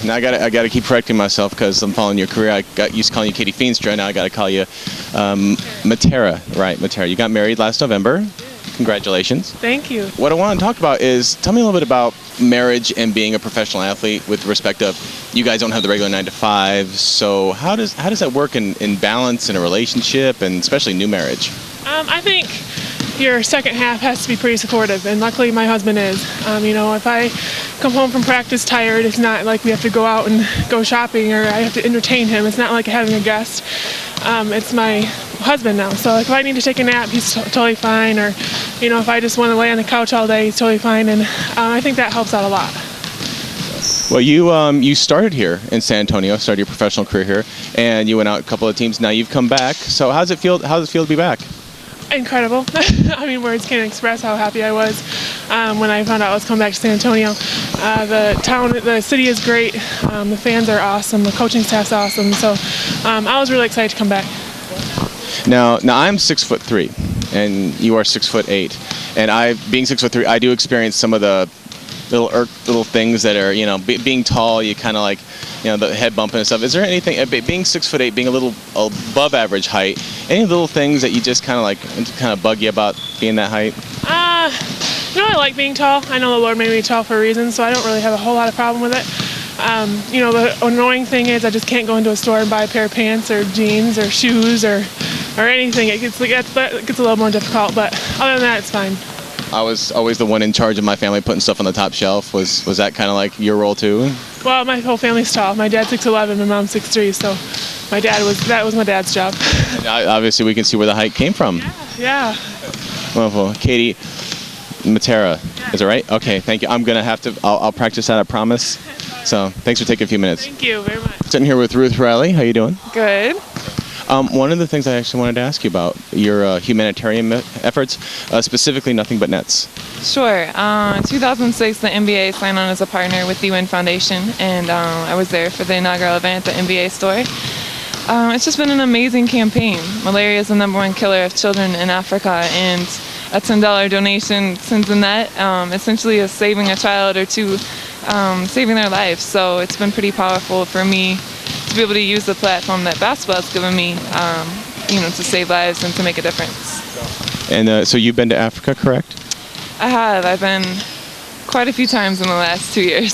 Now I gotta keep correcting myself because I'm following your career. I got used to calling you Katie Feenstra. Now I gotta call you Mattera. Right, Mattera. You got married last November. Congratulations. Thank you. What I want to talk about is, tell me a little bit about marriage and being a professional athlete with respect of, you guys don't have the regular 9 to 5, so how does that work in balance in a relationship, and especially new marriage? I think your second half has to be pretty supportive, and luckily my husband is. If I come home from practice tired, it's not like we have to go out and go shopping or I have to entertain him. It's not like having a guest. It's my husband now, so if I need to take a nap, he's totally fine, or if I just want to lay on the couch all day, he's totally fine, and I think that helps out a lot. Well, you started here in San Antonio, started your professional career here, and you went out a couple of teams. Now you've come back. So how does it feel to be back? Incredible. Words can't express how happy I was when I found out I was coming back to San Antonio. The city is great. The fans are awesome. The coaching staff's awesome. So I was really excited to come back. Now I'm 6'3", and you are 6'8", and being 6'3", I do experience some of the little things that are, being tall, you kind of like, the head bumping and stuff. Is there anything, being 6'8", being a little above average height, any little things that you just kind of bug you about being that height? I like being tall. I know the Lord made me tall for a reason, so I don't really have a whole lot of problem with it. The annoying thing is I just can't go into a store and buy a pair of pants or jeans or shoes or anything. It gets a little more difficult, but other than that, it's fine. I was always the one in charge of my family putting stuff on the top shelf. Was that kind of like your role too? Well, my whole family's tall. My dad's 6'11", my mom's 6'3", so that was my dad's job. Obviously, we can see where the height came from. Yeah. Wonderful. Katie, Mattera, is it right? Okay, thank you. I'll practice that, I promise. So thanks for taking a few minutes. Thank you very much. Sitting here with Ruth. How you doing? Good. One of the things I actually wanted to ask you about, your humanitarian efforts, specifically Nothing But Nets. Sure. In 2006, the NBA signed on as a partner with the UN Foundation, and I was there for the inaugural event at the NBA store. It's just been an amazing campaign. Malaria is the #1 killer of children in Africa, and a $10 donation sends a net essentially is saving a child or two, saving their lives. So it's been pretty powerful for me to be able to use the platform that basketball's given me, to save lives and to make a difference. And so you've been to Africa, correct? I have. I've been quite a few times in the last 2 years.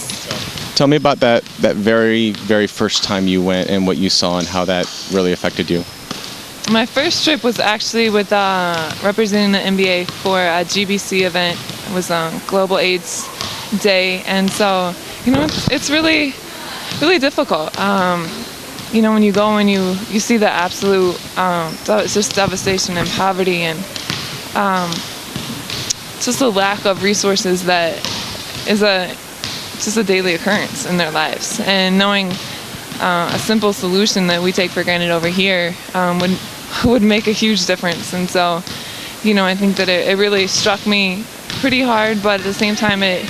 Tell me about that very, very first time you went and what you saw and how that really affected you. My first trip was actually with representing the NBA for a GBC event. It was Global AIDS Day, and so it's really difficult. When you go and you see the absolute just devastation and poverty and just a lack of resources that is just a daily occurrence in their lives. And knowing a simple solution that we take for granted over here would make a huge difference. And so, I think that it really struck me pretty hard, but at the same time it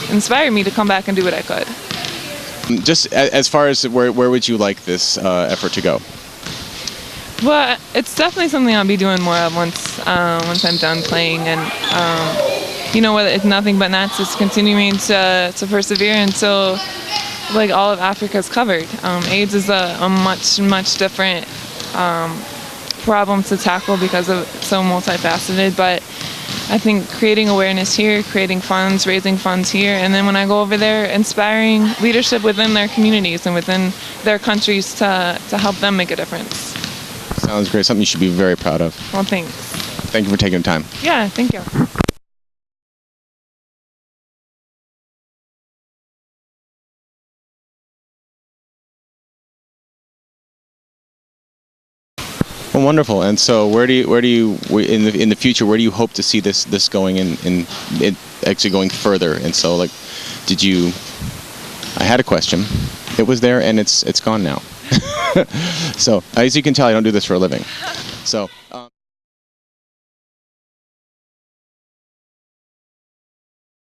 inspired me to come back and do what I could. Just as far as where would you like this effort to go? Well, it's definitely something I'll be doing more of once I'm done playing, and whether it's Nothing But Nets, it's continuing to persevere until all of Africa is covered. AIDS is a much different problem to tackle because it's so multifaceted, but I think creating awareness here, creating funds, raising funds here, and then when I go over there, inspiring leadership within their communities and within their countries to help them make a difference. Sounds great. Something you should be very proud of. Well, thanks. Thank you for taking the time. Yeah, thank you. Well, wonderful. And so, where do you in the future? Where do you hope to see this going and it actually going further? And so, I had a question. It was there, and it's gone now. So, as you can tell, I don't do this for a living. So.